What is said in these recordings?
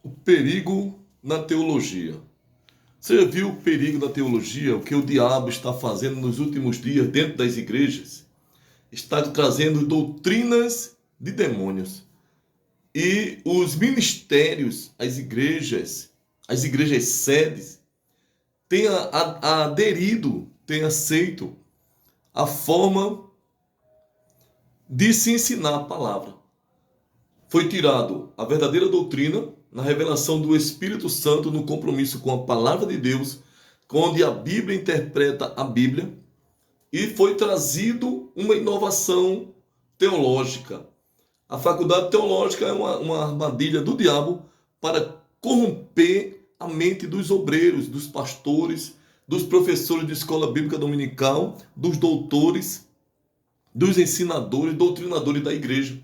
O perigo na teologia. Você já viu o perigo da teologia? O que o diabo está fazendo nos últimos dias dentro das igrejas? Está trazendo doutrinas de demônios. E os ministérios, as igrejas sedes, têm aderido, têm aceito a forma de se ensinar a palavra. Foi tirado a verdadeira doutrina na revelação do Espírito Santo, no compromisso com a palavra de Deus, onde a Bíblia interpreta a Bíblia, e foi trazido uma inovação teológica. A faculdade teológica é uma armadilha do diabo para corromper a mente dos obreiros, dos pastores, dos professores de escola bíblica dominical, dos doutores, dos ensinadores, doutrinadores da igreja.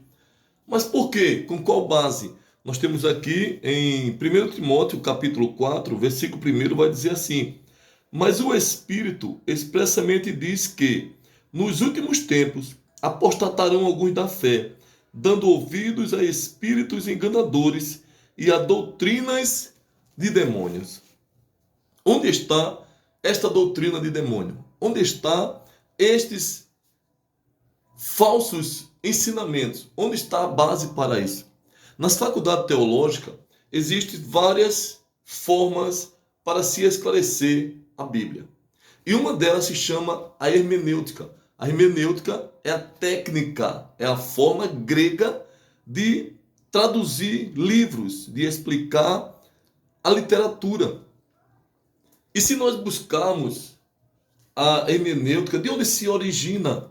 Mas por quê? Com qual base? Nós temos aqui em 1 Timóteo, capítulo 4, versículo 1, vai dizer assim: mas o Espírito expressamente diz que, nos últimos tempos, apostatarão alguns da fé, dando ouvidos a espíritos enganadores e a doutrinas de demônios. Onde está esta doutrina de demônio? Onde está estes falsos ensinamentos? Onde está a base para isso? Nas faculdades teológicas, existem várias formas para se esclarecer a Bíblia. E uma delas se chama a hermenêutica. A hermenêutica é a técnica, é a forma grega de traduzir livros, de explicar a literatura. E se nós buscarmos a hermenêutica, de onde se origina?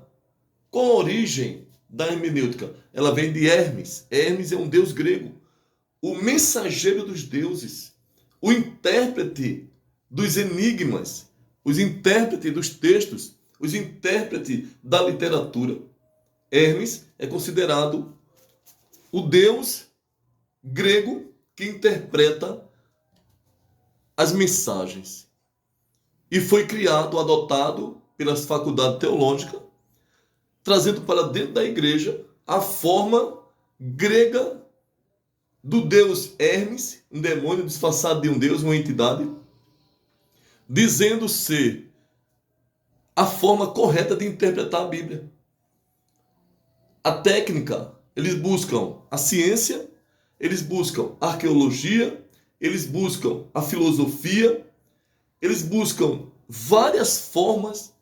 Qual a origem da hermenêutica? Ela vem de Hermes. Hermes é um deus grego, o mensageiro dos deuses, o intérprete dos enigmas, os intérpretes dos textos, os intérpretes da literatura. Hermes é considerado o deus grego que interpreta as mensagens. E foi criado, adotado pelas faculdades teológicas, trazendo para dentro da igreja a forma grega do deus Hermes, um demônio disfarçado de um deus, uma entidade, dizendo ser a forma correta de interpretar a Bíblia. A técnica, eles buscam a ciência, eles buscam a arqueologia, eles buscam a filosofia, eles buscam várias formas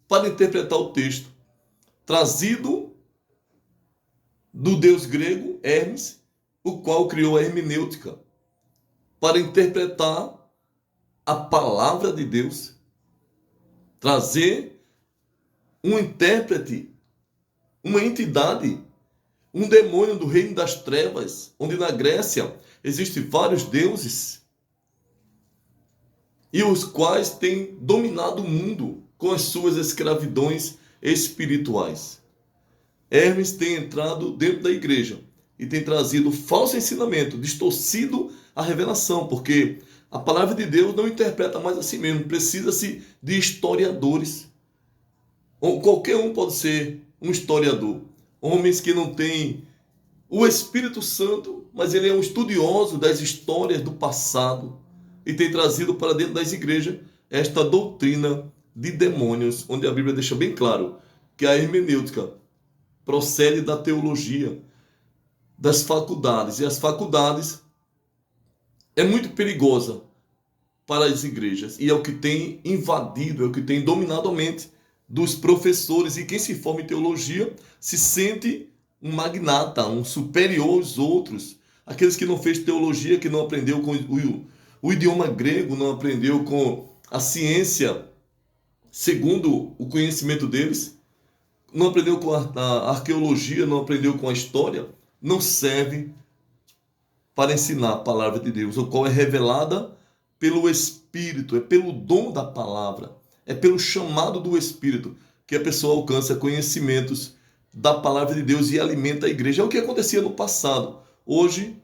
para interpretar o texto, trazido do deus grego Hermes, o qual criou a hermenêutica, para interpretar a palavra de Deus, trazer um intérprete, uma entidade, um demônio do reino das trevas, onde na Grécia existem vários deuses, e os quais têm dominado o mundo com as suas escravidões espirituais. Hermes tem entrado dentro da igreja e tem trazido falso ensinamento, distorcido a revelação, porque a palavra de Deus não interpreta mais a si mesmo, precisa-se de historiadores. Qualquer um pode ser um historiador. Homens que não têm o Espírito Santo, mas ele é um estudioso das histórias do passado e tem trazido para dentro das igrejas esta doutrina de demônios, onde a Bíblia deixa bem claro que a hermenêutica procede da teologia, das faculdades, e as faculdades é muito perigosa para as igrejas, e é o que tem invadido, é o que tem dominado a mente dos professores, e quem se forma em teologia se sente um magnata, um superior aos outros. Aqueles que não fez teologia, que não aprendeu com o idioma grego, não aprendeu com a ciência segundo o conhecimento deles, não aprendeu com a arqueologia, não aprendeu com a história, não serve para ensinar a palavra de Deus, o qual é revelada pelo Espírito, é pelo dom da palavra, é pelo chamado do Espírito que a pessoa alcança conhecimentos da palavra de Deus e alimenta a igreja. É o que acontecia no passado. Hoje,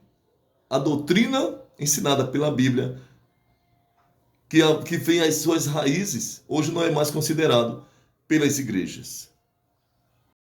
a doutrina ensinada pela Bíblia, que vem às suas raízes, hoje não é mais considerado pelas igrejas.